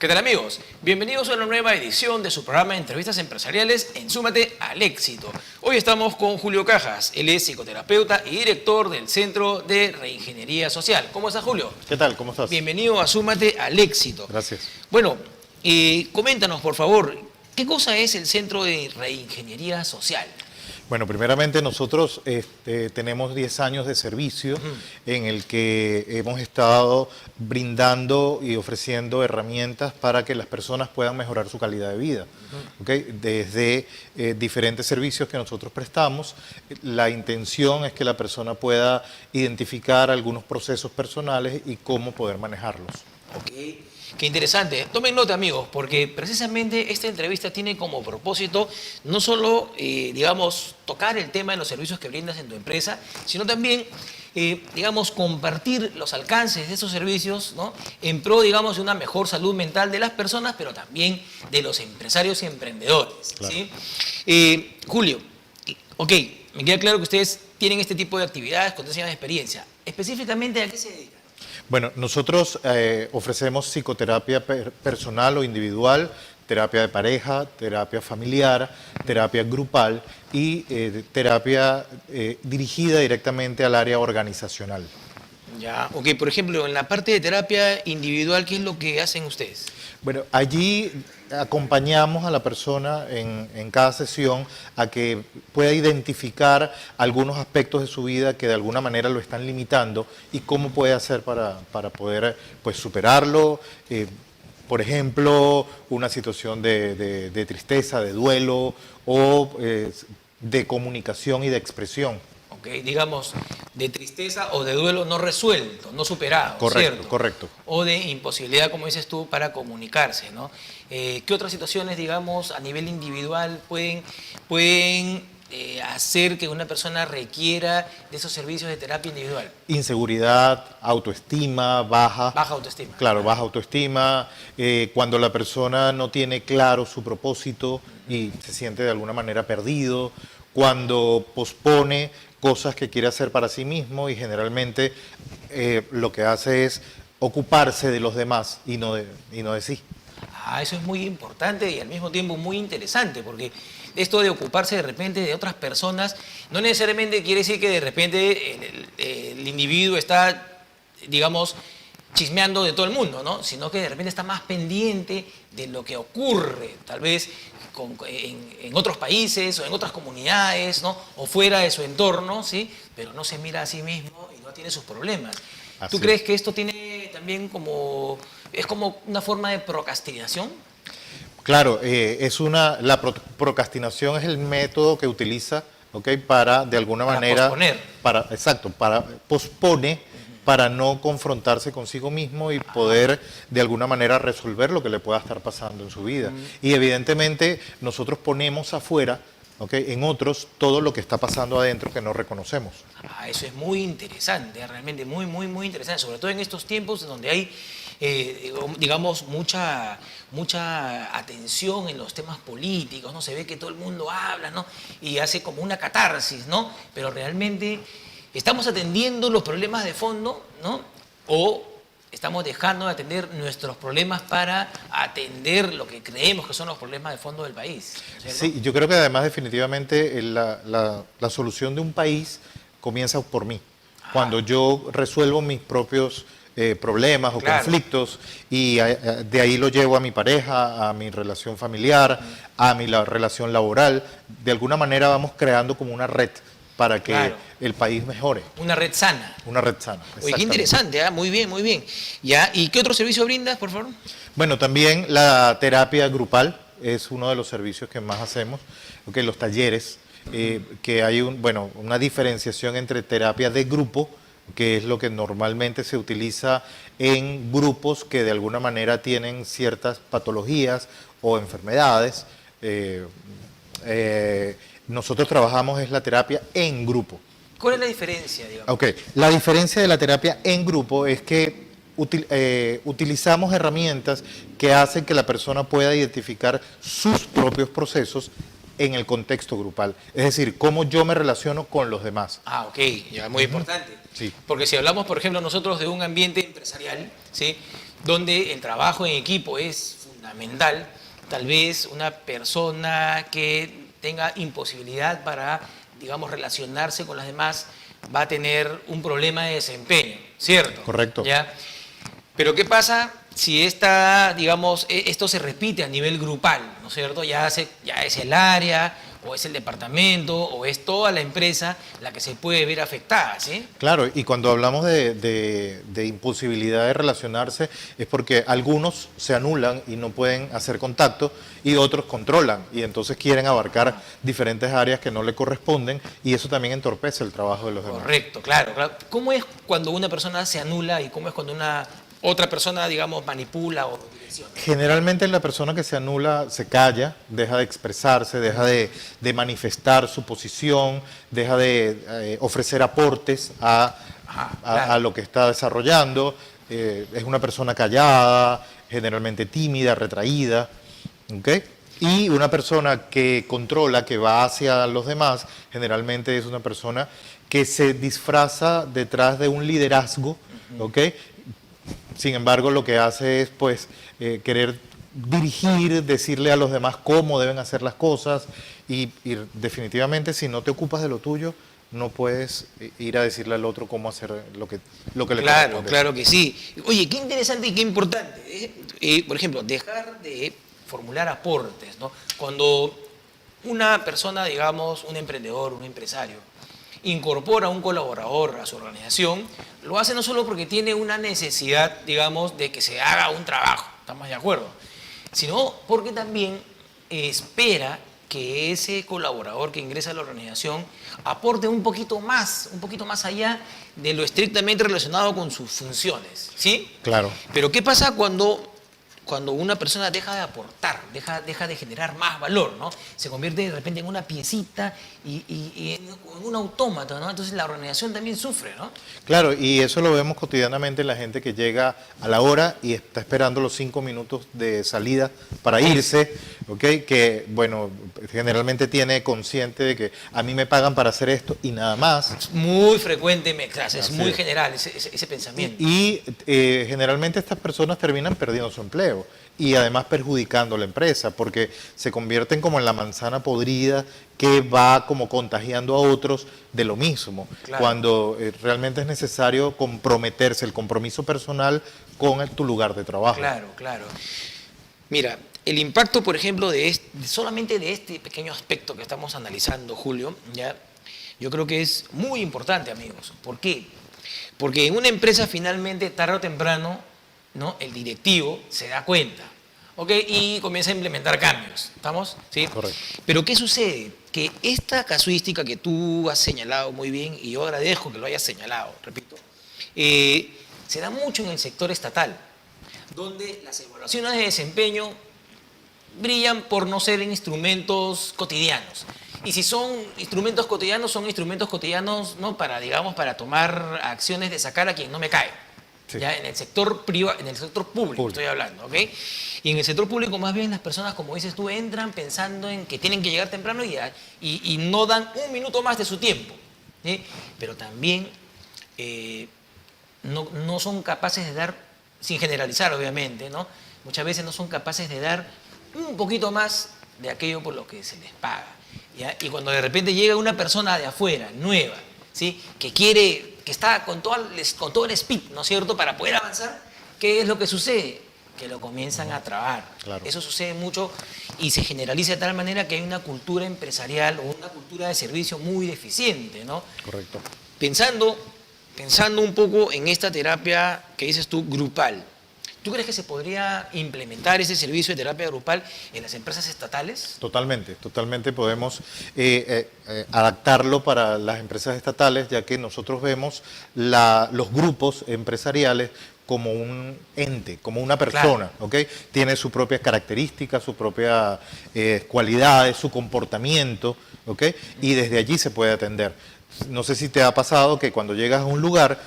¿Qué tal, amigos? Bienvenidos a una nueva edición de su programa de entrevistas empresariales en Súmate al Éxito. Hoy estamos con Julio Cajas. Él es psicoterapeuta y director del Centro de Reingeniería Social. ¿Cómo estás, Julio? ¿Qué tal? ¿Cómo estás? Bienvenido a Súmate al Éxito. Gracias. Bueno, coméntanos, por favor, ¿qué cosa es el Centro de Reingeniería Social? Bueno, primeramente nosotros tenemos 10 años de servicio en el que hemos estado brindando y ofreciendo herramientas para que las personas puedan mejorar su calidad de vida. ¿Okay? Desde diferentes servicios que nosotros prestamos, la intención es que la persona pueda identificar algunos procesos personales y cómo poder manejarlos. Ok, qué interesante. Tomen nota, amigos, porque precisamente esta entrevista tiene como propósito no solo, digamos, tocar el tema de los servicios que brindas en tu empresa, sino también, digamos, compartir los alcances de esos servicios, ¿no? En pro, digamos, de una mejor salud mental de las personas, pero también de los empresarios y emprendedores. Claro. ¿Sí? Julio, ok, me queda claro que ustedes tienen este tipo de actividades con 10 años de experiencia. Específicamente, ¿a qué se dedican? Bueno, nosotros ofrecemos psicoterapia personal o individual, terapia de pareja, terapia familiar, terapia grupal y terapia dirigida directamente al área organizacional. Ya, ok, por ejemplo, en la parte de terapia individual, ¿qué es lo que hacen ustedes? Bueno, allí acompañamos a la persona en cada sesión a que pueda identificar algunos aspectos de su vida que de alguna manera lo están limitando y cómo puede hacer para poder pues, superarlo. Por ejemplo, una situación de tristeza, de duelo o de comunicación y de expresión. Okay, digamos, de tristeza o de duelo no resuelto, no superado, Correcto, ¿cierto? correcto. O de imposibilidad, como dices tú, para comunicarse, ¿no? ¿Qué otras situaciones, digamos, a nivel individual pueden hacer que una persona requiera de esos servicios de terapia individual? Inseguridad, autoestima, baja. Baja autoestima. Claro, baja autoestima, cuando la persona no tiene claro su propósito y se siente de alguna manera perdido, cuando pospone cosas que quiere hacer para sí mismo y generalmente lo que hace es ocuparse de los demás y no de sí. Ah, eso es muy importante y al mismo tiempo muy interesante, porque esto de ocuparse de repente de otras personas no necesariamente quiere decir que de repente el individuo está, digamos, chismeando de todo el mundo, ¿no? Sino que de repente está más pendiente de lo que ocurre, tal vez en otros países o en otras comunidades, ¿no? O fuera de su entorno, ¿sí? Pero no se mira a sí mismo y no tiene sus problemas. ¿Tú crees que esto tiene también es como una forma de procrastinación? Claro, la procrastinación es el método que utiliza, ¿okay? Para de alguna manera... Posponer. Exacto, pospone para no confrontarse consigo mismo y poder de alguna manera resolver lo que le pueda estar pasando en su vida. Y evidentemente nosotros ponemos afuera, ¿okay? En otros, todo lo que está pasando adentro que no reconocemos. Ah, eso es muy interesante, realmente muy, muy, muy interesante, sobre todo en estos tiempos donde hay, digamos, mucha atención en los temas políticos, ¿no? Se ve que todo el mundo habla, ¿no? Y hace como una catarsis, ¿no? Pero realmente estamos atendiendo los problemas de fondo, ¿no? O estamos dejando de atender nuestros problemas para atender lo que creemos que son los problemas de fondo del país, ¿cierto? Sí, yo creo que además definitivamente la solución de un país comienza por mí. Cuando yo resuelvo mis propios problemas o conflictos y de ahí lo llevo a mi pareja, a mi relación familiar, a mi relación laboral, de alguna manera vamos creando como una red para que el país mejore. Una red sana. Una red sana. Oye, qué interesante, ¿eh? Muy bien, muy bien. ¿Ya? ¿Y qué otro servicio brindas, por favor? Bueno, también la terapia grupal es uno de los servicios que más hacemos, okay, los talleres, que hay una diferenciación entre terapia de grupo, que es lo que normalmente se utiliza en grupos que de alguna manera tienen ciertas patologías o enfermedades. Nosotros trabajamos es la terapia en grupo. ¿Cuál es la diferencia, digamos? Okay. La diferencia de la terapia en grupo es que utilizamos herramientas que hacen que la persona pueda identificar sus propios procesos en el contexto grupal. Es decir, cómo yo me relaciono con los demás. Ah, ok, ya, muy importante. Sí. Porque si hablamos, por ejemplo, nosotros de un ambiente empresarial, ¿sí? donde el trabajo en equipo es fundamental, tal vez una persona que tenga imposibilidad para, digamos, relacionarse con las demás va a tener un problema de desempeño, ¿cierto? Correcto. ¿Ya? Pero ¿qué pasa si digamos, esto se repite a nivel grupal, ¿no es cierto? Ya es el área, o es el departamento, o es toda la empresa la que se puede ver afectada, ¿sí? Claro, y cuando hablamos de imposibilidad de relacionarse es porque algunos se anulan y no pueden hacer contacto y otros controlan y entonces quieren abarcar diferentes áreas que no le corresponden y eso también entorpece el trabajo de los demás. Correcto, claro, claro. ¿Cómo es cuando una persona se anula y cómo es cuando una otra persona, digamos, manipula o direcciona? Generalmente la persona que se anula se calla, deja de expresarse, deja de manifestar su posición, deja de ofrecer aportes a lo que está desarrollando. Es una persona callada, generalmente tímida, retraída. ¿Okay? Y una persona que controla, que va hacia los demás, generalmente es una persona que se disfraza detrás de un liderazgo, ¿ok? Sin embargo, lo que hace es pues querer dirigir, decirle a los demás cómo deben hacer las cosas y definitivamente si no te ocupas de lo tuyo, no puedes ir a decirle al otro cómo hacer lo que le corresponde. Claro que sí. Oye, qué interesante y qué importante. Por ejemplo, dejar de formular aportes, ¿no? Cuando una persona, digamos, un emprendedor, un empresario, incorpora a un colaborador a su organización, lo hace no solo porque tiene una necesidad, digamos, de que se haga un trabajo, estamos de acuerdo, sino porque también espera que ese colaborador que ingresa a la organización aporte un poquito más allá de lo estrictamente relacionado con sus funciones, ¿sí? Claro. Pero ¿qué pasa cuando una persona deja de aportar, deja de generar más valor, ¿no? Se convierte de repente en una piecita y en un autómata, ¿no? Entonces la organización también sufre, ¿no? Claro, y eso lo vemos cotidianamente en la gente que llega a la hora y está esperando los 5 minutos de salida para irse, ¿ok? Que, bueno, generalmente tiene consciente de que a mí me pagan para hacer esto y nada más. Es muy frecuente, es muy es. general ese pensamiento. Y generalmente estas personas terminan perdiendo su empleo y además perjudicando a la empresa porque se convierten como en la manzana podrida que va como contagiando a otros de lo mismo, Claro. cuando realmente es necesario comprometerse, el compromiso personal con tu lugar de trabajo. Claro. Mira, el impacto, por ejemplo, solamente de este pequeño aspecto que estamos analizando, Julio, ¿ya? Yo creo que es muy importante, amigos. ¿Por qué? Porque en una empresa finalmente, tarde o temprano, ¿no? El directivo se da cuenta, ¿ok? Y comienza a implementar cambios, ¿estamos? ¿Sí? Correcto. Pero ¿qué sucede? Que esta casuística que tú has señalado muy bien, y yo agradezco que lo hayas señalado, repito, se da mucho en el sector estatal, donde las evaluaciones de desempeño brillan por no ser instrumentos cotidianos. Y si son instrumentos cotidianos, ¿no? Para, digamos, para tomar acciones de sacar a quien no me cae. Sí. Ya en el sector privado, en el sector público estoy hablando, ¿ok? Y en el sector público más bien las personas, como dices tú, entran pensando en que tienen que llegar temprano y no dan un minuto más de su tiempo, ¿sí? Pero también no son capaces de dar, sin generalizar obviamente, ¿no? Muchas veces no son capaces de dar un poquito más de aquello por lo que se les paga, ¿ya? Y cuando de repente llega una persona de afuera, nueva, ¿sí? Que está con todo el speed, ¿no es cierto?, para poder avanzar, ¿qué es lo que sucede? Que lo comienzan a trabar. Claro. Eso sucede mucho y se generaliza de tal manera que hay una cultura empresarial o una cultura de servicio muy deficiente, ¿no? Correcto. Pensando un poco en esta terapia que dices tú, grupal, ¿tú crees que se podría implementar ese servicio de terapia grupal en las empresas estatales? Totalmente podemos adaptarlo para las empresas estatales, ya que nosotros vemos los grupos empresariales como un ente, como una persona, Claro. ¿ok? Tiene sus propias características, sus propias cualidades, su comportamiento, ¿ok? Y desde allí se puede atender. No sé si te ha pasado que cuando llegas a un lugar,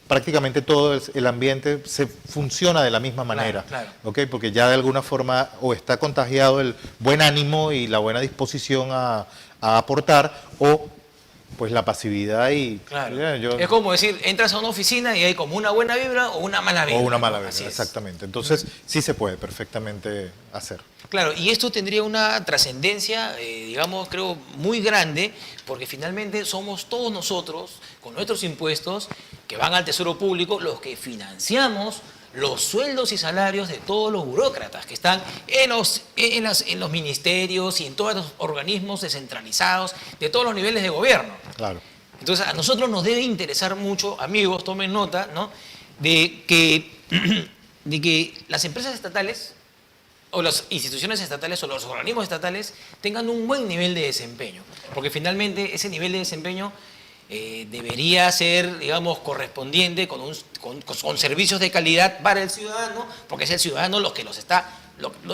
prácticamente todo el ambiente se funciona de la misma manera, Claro. ¿ok? Porque ya de alguna forma o está contagiado el buen ánimo y la buena disposición a aportar o pues la pasividad y... Claro. yo- Es como decir, entras a una oficina y hay como una buena vibra o una mala vibra. o una mala ¿no? vez, Así es. exactamente. Entonces, sí se puede perfectamente hacer. Claro, y esto tendría una trascendencia, digamos, creo, muy grande, porque finalmente somos todos nosotros, con nuestros impuestos, que van al Tesoro Público, los que financiamos los sueldos y salarios de todos los burócratas que están en los ministerios y en todos los organismos descentralizados de todos los niveles de gobierno. Claro. Entonces, a nosotros nos debe interesar mucho, amigos, tomen nota, ¿no? de que las empresas estatales o las instituciones estatales o los organismos estatales tengan un buen nivel de desempeño, porque finalmente ese nivel de desempeño debería ser, digamos, correspondiente con servicios de calidad para el ciudadano, porque es el ciudadano los que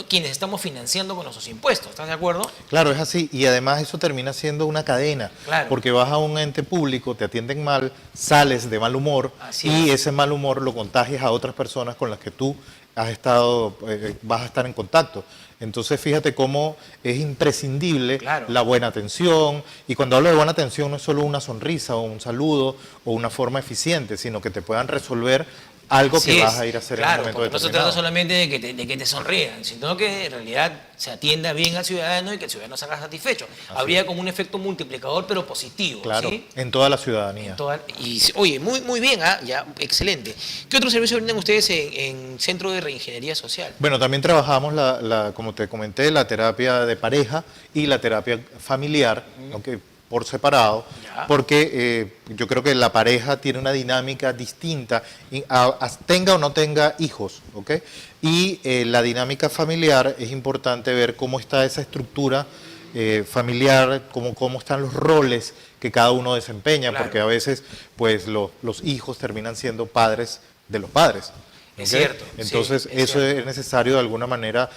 quienes estamos financiando con nuestros impuestos. ¿Estás de acuerdo? Claro, es así. Y además eso termina siendo una cadena. Claro. Porque vas a un ente público, te atienden mal, sales de mal humor Así y es. ese mal humor lo contagias a otras personas con las que tú vas a estar en contacto. Entonces fíjate cómo es imprescindible Claro. la buena atención. Y cuando hablo de buena atención no es solo una sonrisa o un saludo o una forma eficiente, sino que te puedan resolver algo Así que es. vas a ir a hacer en un Claro, momento porque no se determinado. trata solamente de que te sonrían, sino que en realidad se atienda bien al ciudadano y que el ciudadano salga satisfecho. Habría como un efecto multiplicador, pero positivo. Claro, ¿sí? en toda la ciudadanía. Oye, muy bien, ya, excelente. ¿Qué otro servicio brindan ustedes en Centro de Reingeniería Social? Bueno, también trabajamos, como te comenté, la terapia de pareja y la terapia familiar, aunque por separado, Ya. porque yo creo que la pareja tiene una dinámica distinta, tenga o no tenga hijos, ¿ok? Y la dinámica familiar es importante ver cómo está esa estructura familiar, cómo están los roles que cada uno desempeña, Claro. porque a veces pues los hijos terminan siendo padres de los padres. Es ¿ok? cierto, sí, Entonces, es eso cierto. es necesario de alguna manera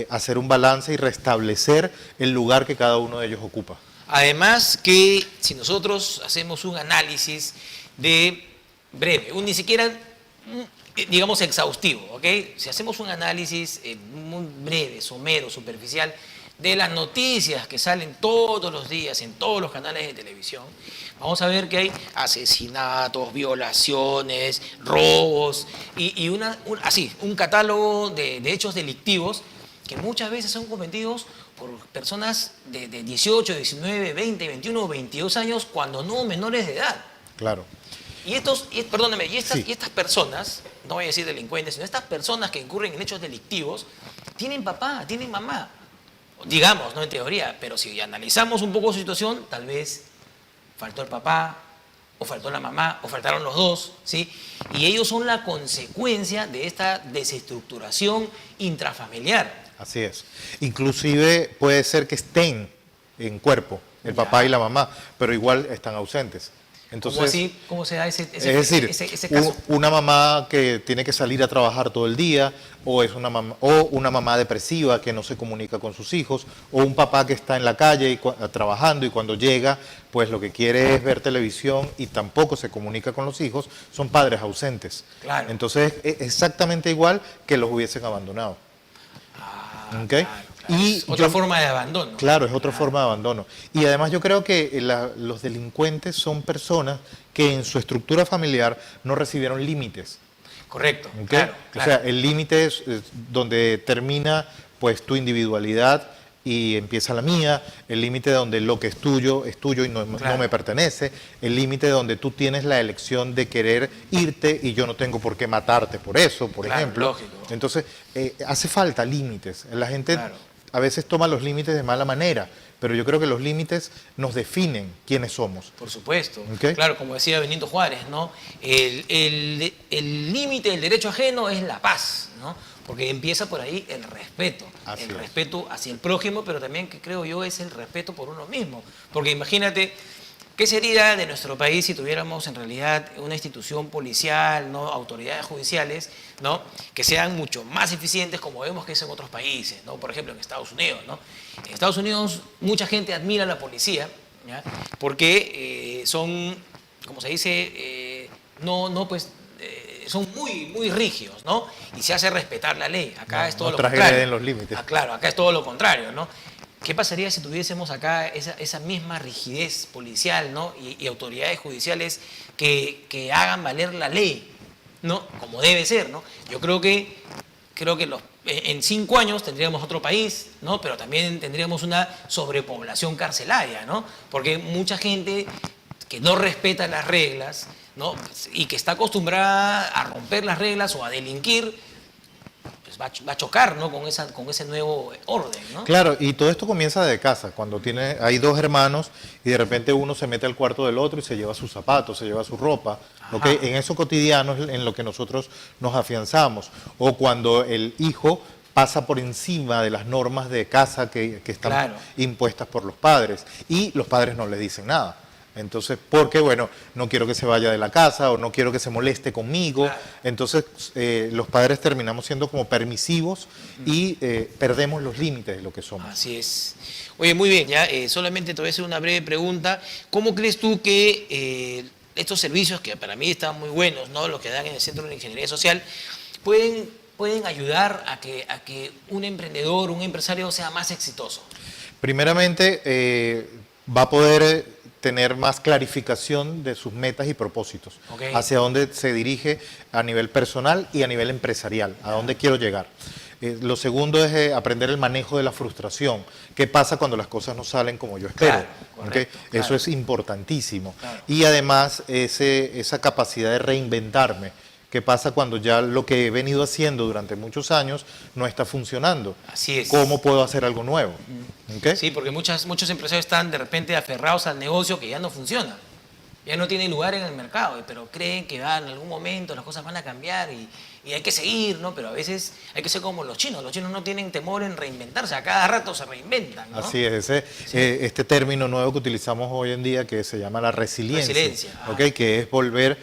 hacer un balance y restablecer el lugar que cada uno de ellos ocupa. Además que si nosotros hacemos un análisis de breve, ni siquiera, digamos, exhaustivo, ¿ok? Si hacemos un análisis muy breve, somero, superficial, de las noticias que salen todos los días en todos los canales de televisión, vamos a ver que hay asesinatos, violaciones, robos y un catálogo de hechos delictivos que muchas veces son cometidos por personas de 18, 19, 20, 21, 22 años, cuando no menores de edad. Claro. Perdóname, Sí. y estas personas, no voy a decir delincuentes, sino estas personas que incurren en hechos delictivos, tienen papá, tienen mamá. Digamos, no en teoría, pero si analizamos un poco su situación, tal vez faltó el papá, o faltó la mamá, o faltaron los dos, ¿sí? Y ellos son la consecuencia de esta desestructuración intrafamiliar. Así es. Inclusive puede ser que estén en cuerpo, el Ya. papá y la mamá, pero igual están ausentes. Entonces, ¿Cómo así? ¿Cómo se da ese es decir, ese caso? una mamá que tiene que salir a trabajar todo el día, o una mamá depresiva que no se comunica con sus hijos, o un papá que está en la calle trabajando y cuando llega, pues lo que quiere es ver televisión y tampoco se comunica con los hijos, son padres ausentes. Claro. Entonces, es exactamente igual que los hubiesen abandonado. ¿Ok? Claro. Y Es otra yo- forma de abandono. Claro, es otra forma de abandono. Y además yo creo que los delincuentes son personas que en su estructura familiar no recibieron límites. Correcto, ¿ok? claro, O claro. sea, el límite es donde termina pues tu individualidad y empieza la mía, el límite donde lo que es tuyo y no Claro. me pertenece, el límite donde tú tienes la elección de querer irte y yo no tengo por qué matarte por eso, por Claro, ejemplo. lógico. Entonces, hace falta límites. La gente Claro. a veces toma los límites de mala manera, pero yo creo que los límites nos definen quiénes somos. Por supuesto. Ok. Claro, como decía Benito Juárez, ¿no? El límite del derecho ajeno es la paz, ¿no? Porque empieza por ahí el respeto. Así el es. respeto hacia el prójimo, pero también, que creo yo, es el respeto por uno mismo. Porque imagínate, ¿qué sería de nuestro país si tuviéramos en realidad una institución policial, ¿no? Autoridades judiciales, ¿no? Que sean mucho más eficientes, como vemos que es en otros países, ¿no? Por ejemplo, en Estados Unidos, ¿no? En Estados Unidos mucha gente admira a la policía, ¿ya? Porque son, como se dice, son muy rígidos, ¿no? Y se hace respetar la ley. Acá No, es todo no lo transgreden contrario. los límites. Claro, acá es todo lo contrario, ¿no? ¿Qué pasaría si tuviésemos acá esa misma rigidez policial, ¿no? y autoridades judiciales que hagan valer la ley, ¿no? Como debe ser, ¿no? Yo creo que en 5 años tendríamos otro país, ¿no? Pero también tendríamos una sobrepoblación carcelaria, ¿no? Porque mucha gente que no respeta las reglas, ¿no? Y que está acostumbrada a romper las reglas o a delinquir, pues va a chocar, ¿no? con ese nuevo orden, ¿no? Claro, y todo esto comienza de casa, cuando hay 2 hermanos y de repente uno se mete al cuarto del otro y se lleva sus zapatos, se lleva su ropa, ¿ok? En eso cotidiano es en lo que nosotros nos afianzamos. O cuando el hijo pasa por encima de las normas de casa que están Claro. impuestas por los padres y los padres no le dicen nada. Entonces, porque bueno, no quiero que se vaya de la casa o no quiero que se moleste conmigo. Claro. Entonces, los padres terminamos siendo como permisivos y perdemos los límites de lo que somos. Así es. Oye, muy bien, ya solamente te voy a hacer una breve pregunta. ¿Cómo crees tú que estos servicios, que para mí están muy buenos, ¿no? Los que dan en el Centro de Ingeniería Social, pueden ayudar a que un emprendedor, un empresario sea más exitoso? Primeramente, va a poder tener más clarificación de sus metas y propósitos, Okay. hacia dónde se dirige a nivel personal y a nivel empresarial, a dónde quiero llegar. Lo segundo es aprender el manejo de la frustración. ¿Qué pasa cuando las cosas no salen como yo espero? Claro, correcto, ¿Ok? claro. Eso es importantísimo. Claro. Y además esa capacidad de reinventarme. ¿Qué pasa cuando ya lo que he venido haciendo durante muchos años no está funcionando? Así es. ¿Cómo puedo hacer algo nuevo? ¿Ok? Sí, porque muchos empresarios están de repente aferrados al negocio que ya no funciona. Ya no tiene lugar en el mercado, pero creen que en algún momento las cosas van a cambiar y hay que seguir, ¿no? Pero a veces hay que ser como los chinos. Los chinos no tienen temor en reinventarse, a cada rato se reinventan, ¿no? Así es, este término nuevo que utilizamos hoy en día que se llama la resiliencia. Resiliencia, ¿Ok? Que es volver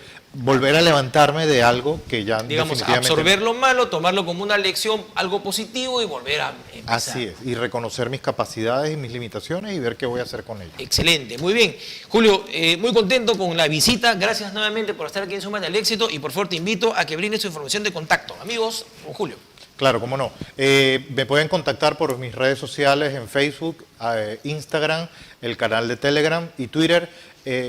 a levantarme de algo que ya Digamos, definitivamente... absorber lo malo, tomarlo como una lección, algo positivo y volver a empezar. Así es, y reconocer mis capacidades y mis limitaciones y ver qué voy a hacer con ellas. Excelente, muy bien. Julio, muy contento con la visita. Gracias nuevamente por estar aquí en Suma del Éxito y por favor te invito a que brindes su información de contacto. Amigos, con Julio. Claro, cómo no. Me pueden contactar por mis redes sociales en Facebook, Instagram, el canal de Telegram y Twitter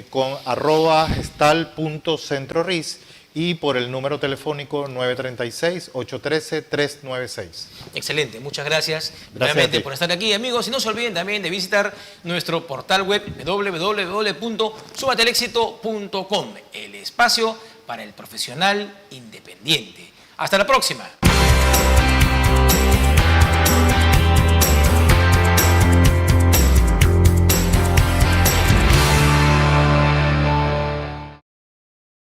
con @gestal.centroris y por el número telefónico 936-813-396. Excelente, muchas gracias Gracias nuevamente a ti. por estar aquí, amigos. Y no se olviden también de visitar nuestro portal web www.sumatelexito.com, el espacio para el profesional independiente. Hasta la próxima.